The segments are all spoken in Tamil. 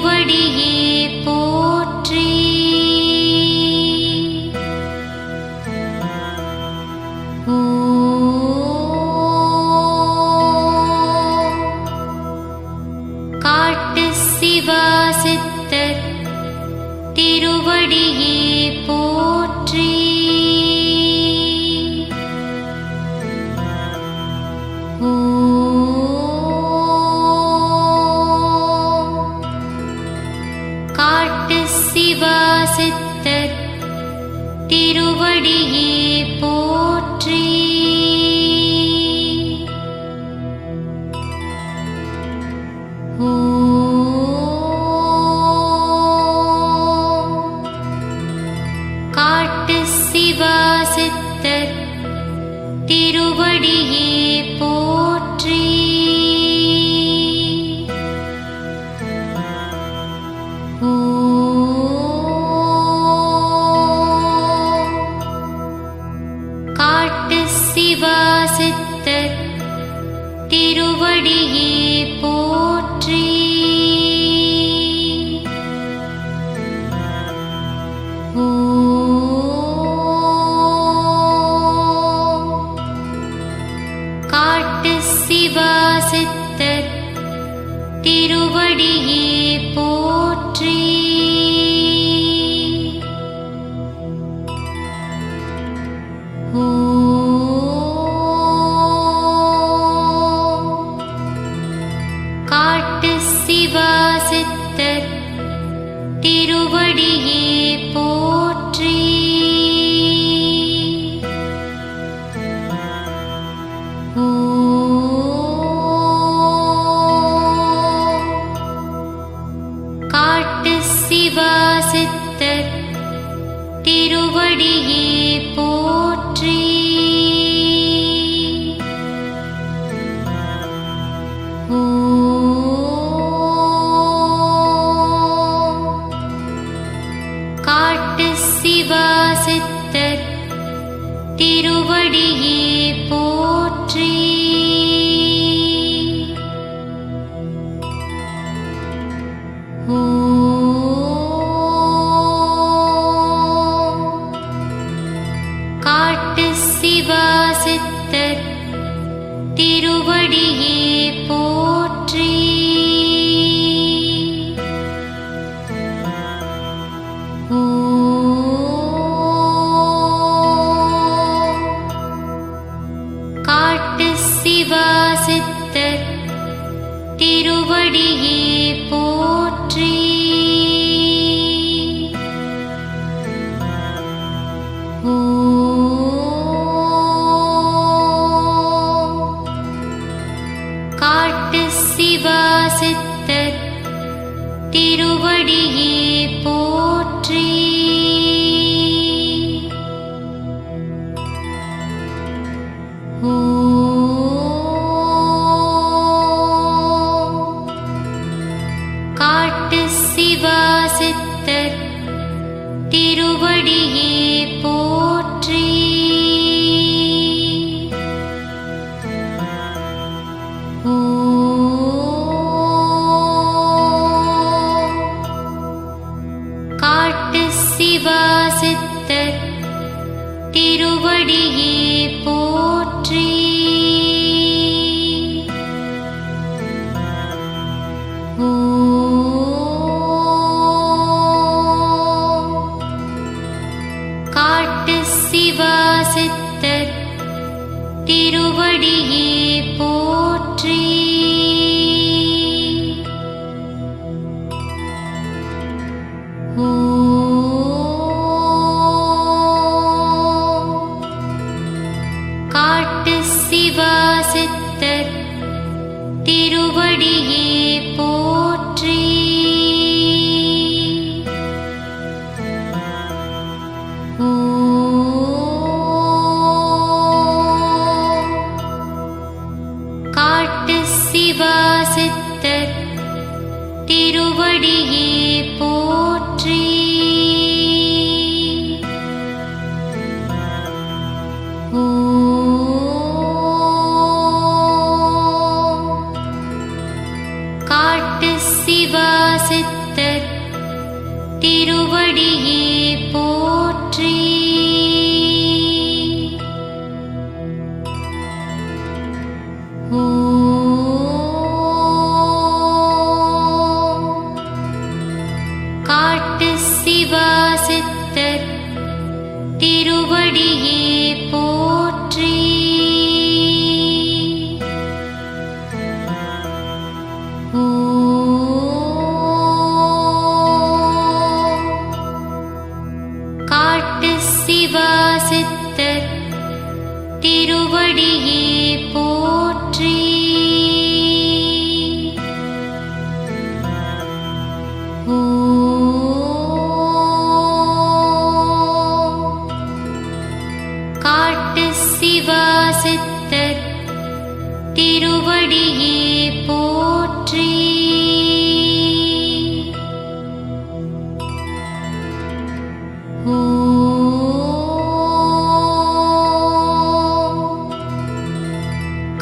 திருவடியே போற்றி. காட்டு சிவாசித்தர் திருவடியே போற்றி. காட்டு சிவாசித்தர் திருவடியே போற்றி. காட்டு சிவாசித்தர் திருவடியே போற்றி. காட்டு சிவாசித்தர் திருவடியே போற்றி. காட்டு சிவாசித்தர் திருவடியே போற்றி. காட்டு சிவாசித்தர் திருவடியே போற்றி. காட்டு சிவாசித்தர் திருவடியே போற்றி. காட்டு சிவாசித்தர் திருவடியே போற்றி. காட்டு சிவாசித்தர் திருவடியே போற்றி. காட்டு சிவாசித்தர் திருவடியே போற்றி. காட்டு சிவாசித்தர் திருவடியே போற்றி. காட்டு சிவாசித்தர் திருவடியே போற்றி. காட்டு சிவாசித்தர் திருவடியே போற்றி. காட்டு சிவாசித்தர் திருவடியே போற்றி. காட்டு சிவாசித்தர் திருவடியே போற்றி. காட்டு சிவாசித்தர் திருவடியே போற்றி. காட்டு சிவாசித்தர் திருவடியே போற்றி. காட்டு சிவா சித்தர் திருவடியே போற்றி. காட்டு சிவா சித்தர் திருவடியே போற்றி. காட்டு சிவா சித்தர் திருவடியே போற்றி.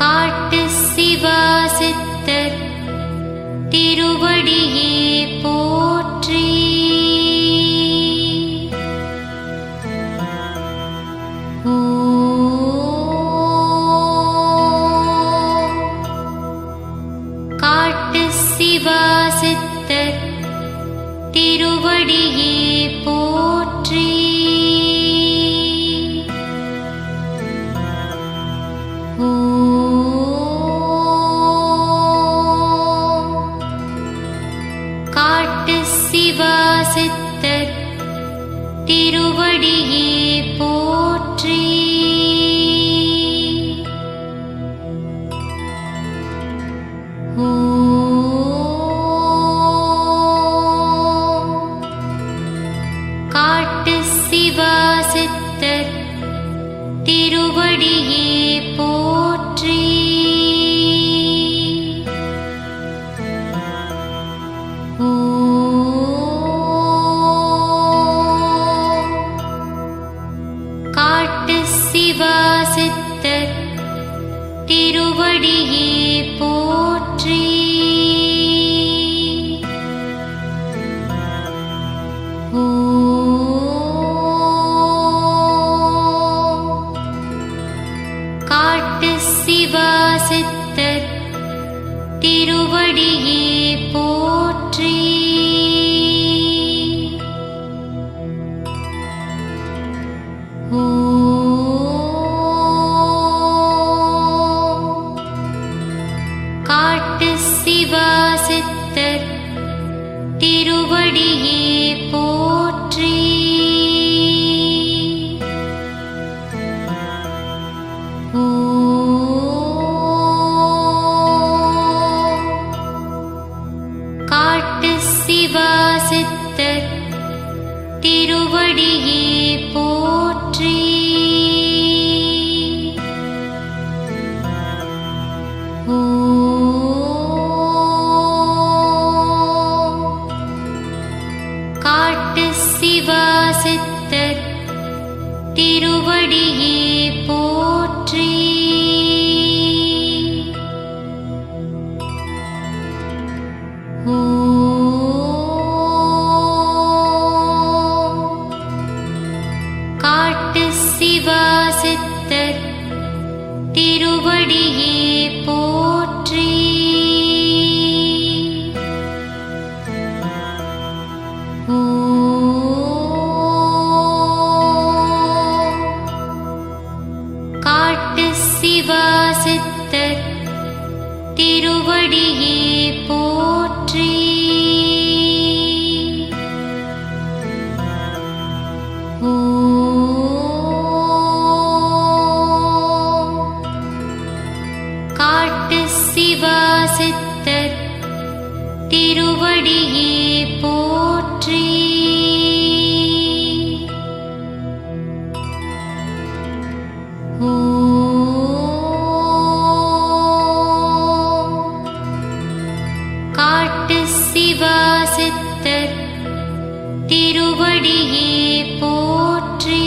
காட்டு சிவா சித்தர் திருவடியே போற்றி. காட்டு சிவா சித்தர் திருவடியே போற்றி. காட்டு சிவா சித்தர் திருவடியே போற்றி. காட்டு சிவா சித்தர் திருவடியே போற்றி. காட்டு சிவா சித்தர் திருவடியே போற்றி. காட்டு சிவா சித்தர் திருவடியே போற்றி. காட்டு சிவா சித்தர் திருவடியே போற்றி. காட்டு சிவா சித்தர் திருவடியே போற்றி. காட்டு சிவா சித்தர் திருவடியே போற்றி. காட்டு சிவா சித்தர் திருவடியே போற்றி. காட்டு சிவா சித்தர் திருவடியே போற்றி. காட்டு சிவா சித்தர் திருவடியே போற்றி. காட்டு சிவா சித்தர் திருவடியே போற்றி.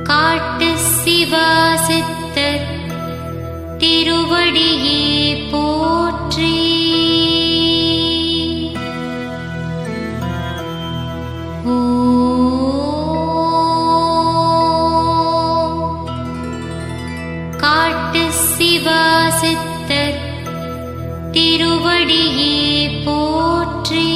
காட்டு சிவா சித்தர் திருவடியே போற்றி. காட்டு சிவா சித்தர் திருவடியே போற்றி.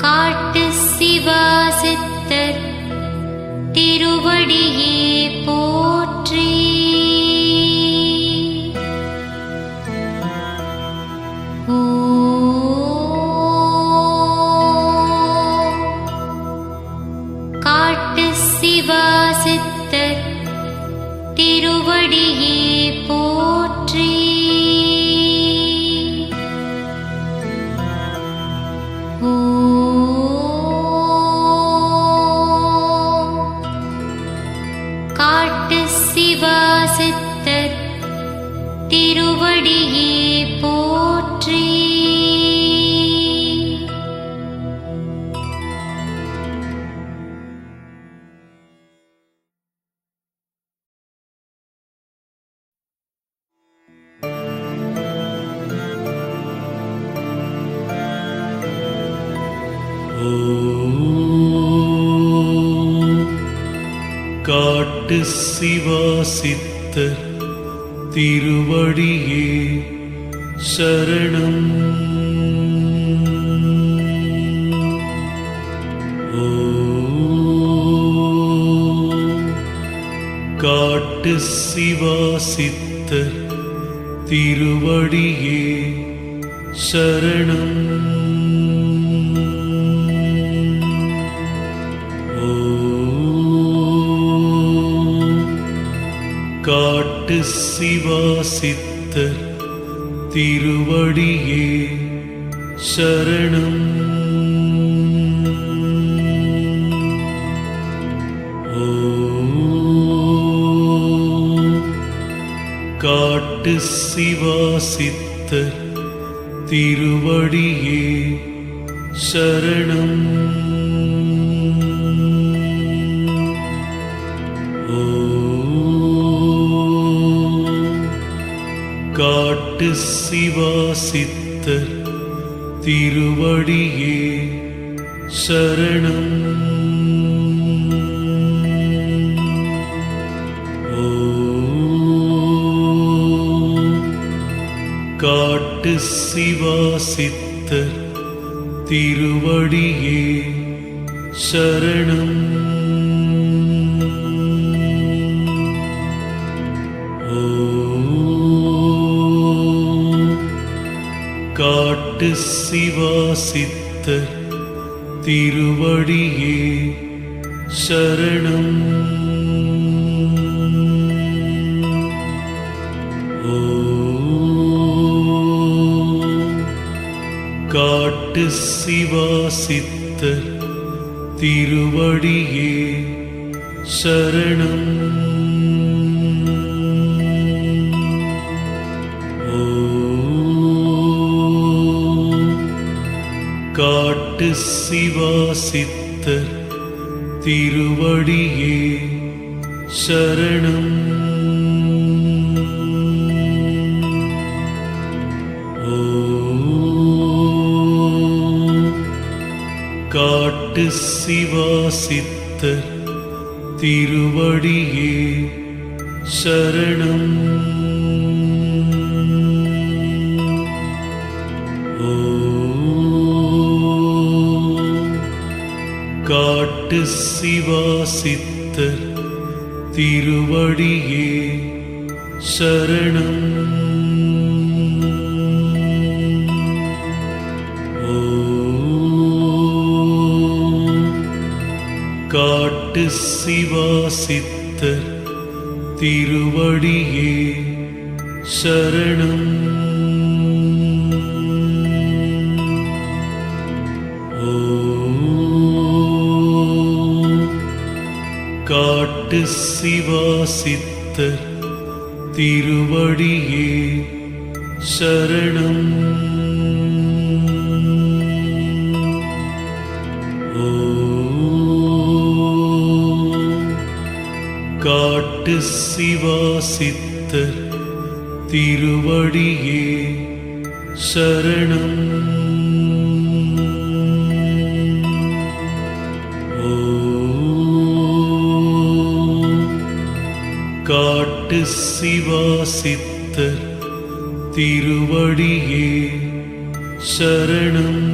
காட்டு சிவா சித்தர் திருவடியே போற்றி. காட்டு சிவா சித்தர் திருவடியே போற்றி. காட்டு சிவா சித்தர் திருவடியே போற்றி. காட்டு சிவா சித்தர் திருவடியே சரணம். காட்டு சிவா சித்தர் திருவடியே சரணம். காட்டு சிவா சித்தர் திருவடியே சரணம். காட்டு சிவா சித்தர் திருவடியே சரணம். காட்டு சிவா சித்தர் திருவடியே சரணம். காட்டு சிவா சித்தர் திருவடியே சரணம். காட்டு சிவா சித்தர் திருவடியே சரணம். காட்டு சிவா சித்தர் திருவடியே சரணம். காட்டு சிவா சித்தர் திருவடியே சரணம். காட்டு சிவா சித்தர் திருவடியே சரணம். காட்டு சிவா சித்தர் திருவடியே சரணம். காட்டு சிவா சித்தர் திருவடியே சரணம். காட்டு சிவா சித்தர் திருவடியே சரணம். காட்டு சிவாசித்தர் திருவடியே சரணம். காட்டு சிவாசித்தர் திருவடியே சரணம்.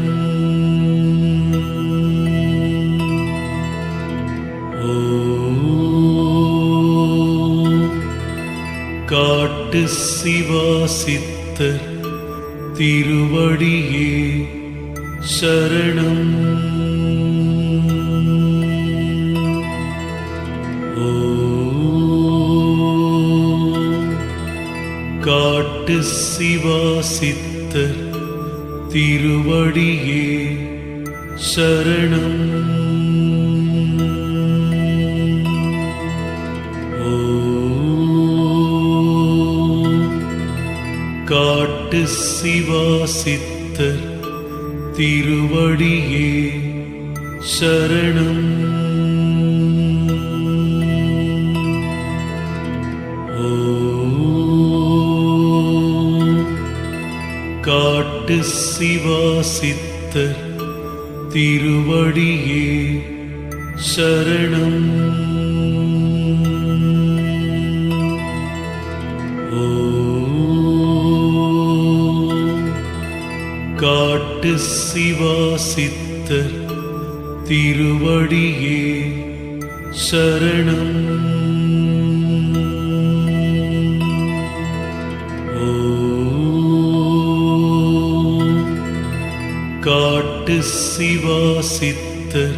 காட்டு சிவாசித்தர் திருவடியே சரணம். காட்டு சிவாசித்தர் திருவடியே சரணம். காட்டு சிவாசித்தர் திருவடியே சரணம். காட்டு சிவாசித்தர் திருவடியே சரணம். காட்டு சிவாசித்தர் திருவடியே சரணம். காட்டு சிவாசித்தர்